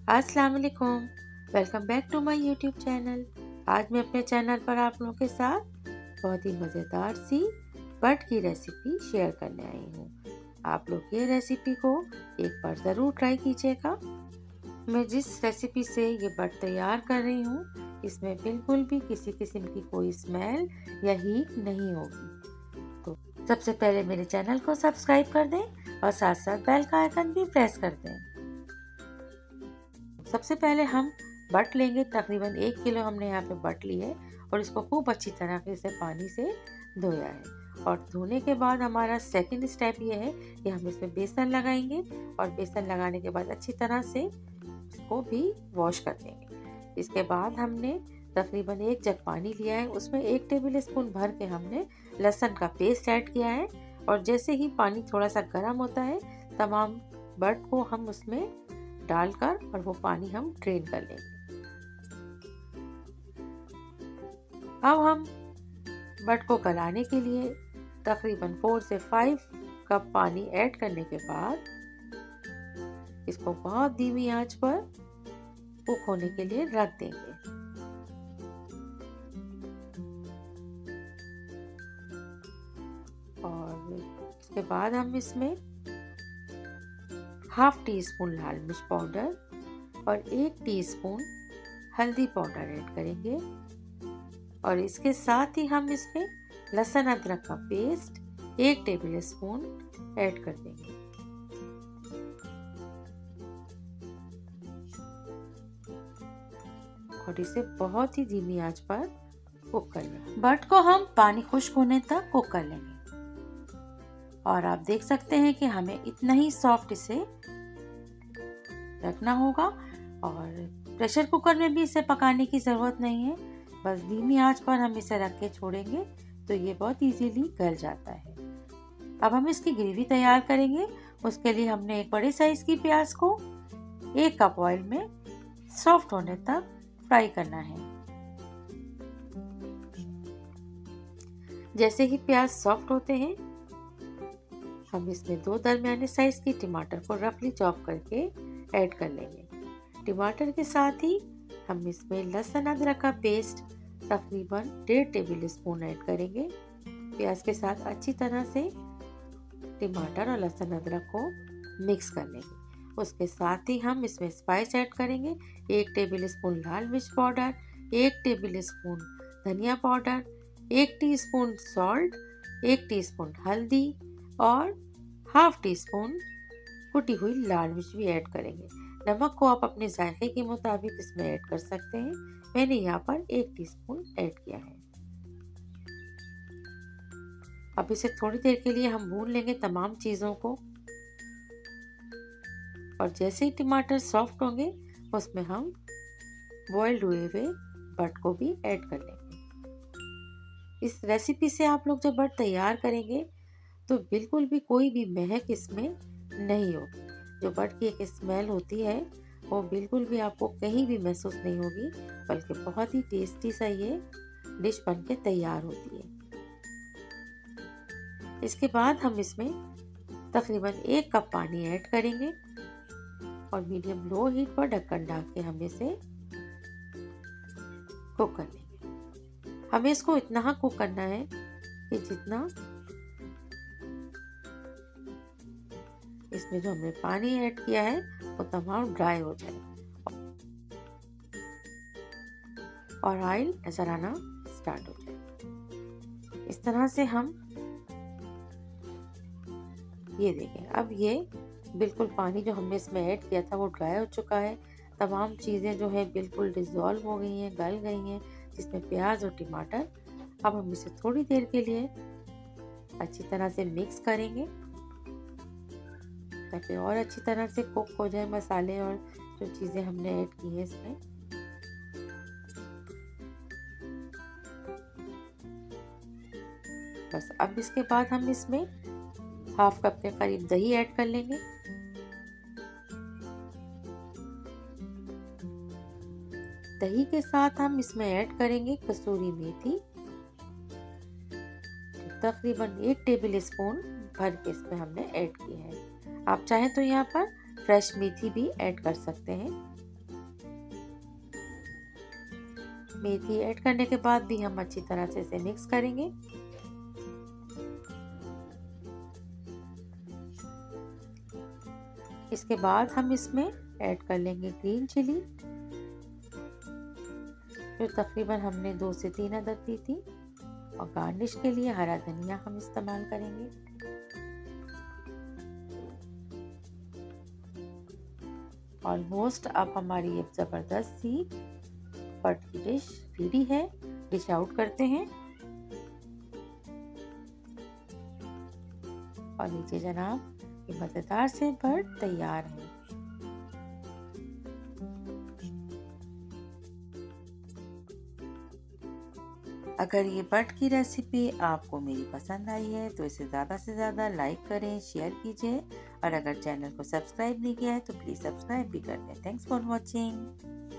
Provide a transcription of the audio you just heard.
अस्सलाम वालेकुम, welcome back to my YouTube channel. आज मैं अपने चैनल पर आप लोगों के साथ बहुत ही मज़ेदार सी बट की रेसिपी शेयर करने आई हूँ। आप लोग ये रेसिपी को एक बार ज़रूर ट्राई कीजिएगा। मैं जिस रेसिपी से ये बट तैयार कर रही हूँ, इसमें बिल्कुल भी किसी किस्म की कोई स्मेल या हीट नहीं होगी। तो सबसे पहले मेरे चैनल को सब्सक्राइब कर दें और साथ साथ बेल का आइकन भी प्रेस कर दें। सबसे पहले हम बट लेंगे। तकरीबन 1 किलो हमने यहाँ पे बट ली है और इसको खूब अच्छी तरीके से पानी से धोया है। और धोने के बाद हमारा सेकंड स्टेप ये है कि हम इसमें बेसन लगाएंगे और बेसन लगाने के बाद अच्छी तरह से इसको भी वॉश कर देंगे। इसके बाद हमने तकरीबन 1 जग पानी लिया है, उसमें 1 टेबल स्पून भर के हमने लहसुन का पेस्ट ऐड किया है। और जैसे ही पानी थोड़ा सा गर्म होता है, तमाम बट को हम उसमें डालकर और वो पानी हम ड्रेन कर लेंगे। अब हम बट को गलाने के लिए तकरीबन 4 से 5 कप पानी ऐड करने के बाद इसको बहुत धीमी आंच पर कुक होने के लिए रख देंगे। और इसके बाद हम इसमें हाफ टी स्पून लाल मिर्च पाउडर और 1 टीस्पून हल्दी पाउडर ऐड करेंगे। और इसके साथ ही हम इसमें लहसुन अदरक का पेस्ट 1 टेबल स्पून ऐड कर देंगे। और इसे बहुत ही धीमी आंच पर कुक कर लेंगे। बट को हम पानी खुश्क होने तक कुक कर लेंगे। और आप देख सकते हैं कि हमें इतना ही सॉफ्ट इसे रखना होगा। और प्रेशर कुकर में भी इसे पकाने की ज़रूरत नहीं है, बस धीमी आंच पर हम इसे रख के छोड़ेंगे तो ये बहुत इजीली गल जाता है। अब हम इसकी ग्रेवी तैयार करेंगे। उसके लिए हमने एक बड़े साइज की प्याज को 1 कप ऑयल में सॉफ्ट होने तक फ्राई करना है। जैसे ही प्याज सॉफ्ट होते हैं, हम इसमें 2 दरमियाने साइज की टमाटर को रफली चॉप करके ऐड कर लेंगे। टमाटर के साथ ही हम इसमें लहसुन अदरक का पेस्ट तकरीबन 1.5 टेबल स्पून ऐड करेंगे। प्याज के साथ अच्छी तरह से टमाटर और लहसुन अदरक को मिक्स कर लेंगे। उसके साथ ही हम इसमें स्पाइस ऐड करेंगे। 1 टेबल स्पून लाल मिर्च पाउडर, 1 टेबल स्पून धनिया पाउडर, 1 टीस्पून सॉल्ट, 1 टीस्पून हल्दी और हाफ टी स्पून कुटी हुई लाल मिर्च भी ऐड करेंगे। नमक को आप अपने जायके के मुताबिक इसमें ऐड कर सकते हैं। मैंने यहाँ पर 1 टीस्पून ऐड किया है। अब इसे थोड़ी देर के लिए हम भून लेंगे तमाम चीज़ों को। और जैसे ही टमाटर सॉफ्ट होंगे, उसमें हम बॉइल्ड हुए हुए बट को भी ऐड कर लेंगे। इस रेसिपी से आप लोग जब बट तैयार करेंगे तो बिल्कुल भी कोई भी महक इसमें नहीं होगी। जो बट की एक स्मेल होती है वो बिल्कुल भी आपको कहीं भी महसूस नहीं होगी, बल्कि बहुत ही टेस्टी सा ये डिश बन के तैयार होती है। इसके बाद हम इसमें तकरीबन 1 कप पानी ऐड करेंगे और मीडियम लो हीट पर ढक्कन ढक के हम इसे कुक कर लेंगे। हमें इसको इतना कुक करना है कि जितना इसमें जो हमने पानी ऐड किया है वो तमाम ड्राई हो जाए और ऑयल नजर आना स्टार्ट हो जाए। इस तरह से हम ये देखें, अब ये बिल्कुल पानी जो हमने इसमें ऐड किया था वो ड्राई हो चुका है। तमाम चीज़ें जो है बिल्कुल डिज़ोल्व हो गई हैं, गल गई हैं, जिसमें प्याज और टमाटर। अब हम इसे थोड़ी देर के लिए अच्छी तरह से मिक्स करेंगे ताकि और अच्छी तरह से कुक हो जाए मसाले और जो चीज़ें हमने ऐड की हैं इसमें। बस अब इसके बाद हम इसमें हाफ कप के करीब दही ऐड कर लेंगे। दही के साथ हम इसमें ऐड करेंगे कसूरी मेथी, तकरीबन 1 टेबल स्पून भर के इसमें हमने ऐड की है। आप चाहें तो यहाँ पर फ्रेश मेथी भी ऐड कर सकते हैं। मेथी ऐड करने के बाद भी हम अच्छी तरह से इसे मिक्स करेंगे। इसके बाद हम इसमें ऐड कर लेंगे ग्रीन चिली, जो तकरीबन हमने 2 से 3 अदद दी थी, और गार्निश के लिए हरा धनिया हम इस्तेमाल करेंगे। ऑलमोस्ट अब हमारी ये ज़बरदस्त सी बट की डिश रेडी है। डिश आउट करते हैं और लीजिए जनाब, ये मज़ेदार से बट तैयार है। अगर ये बट की रेसिपी आपको मेरी पसंद आई है तो इसे ज़्यादा से ज़्यादा लाइक करें, शेयर कीजिए, और अगर चैनल को सब्सक्राइब नहीं किया है तो प्लीज़ सब्सक्राइब भी कर दें। Thanks for watching.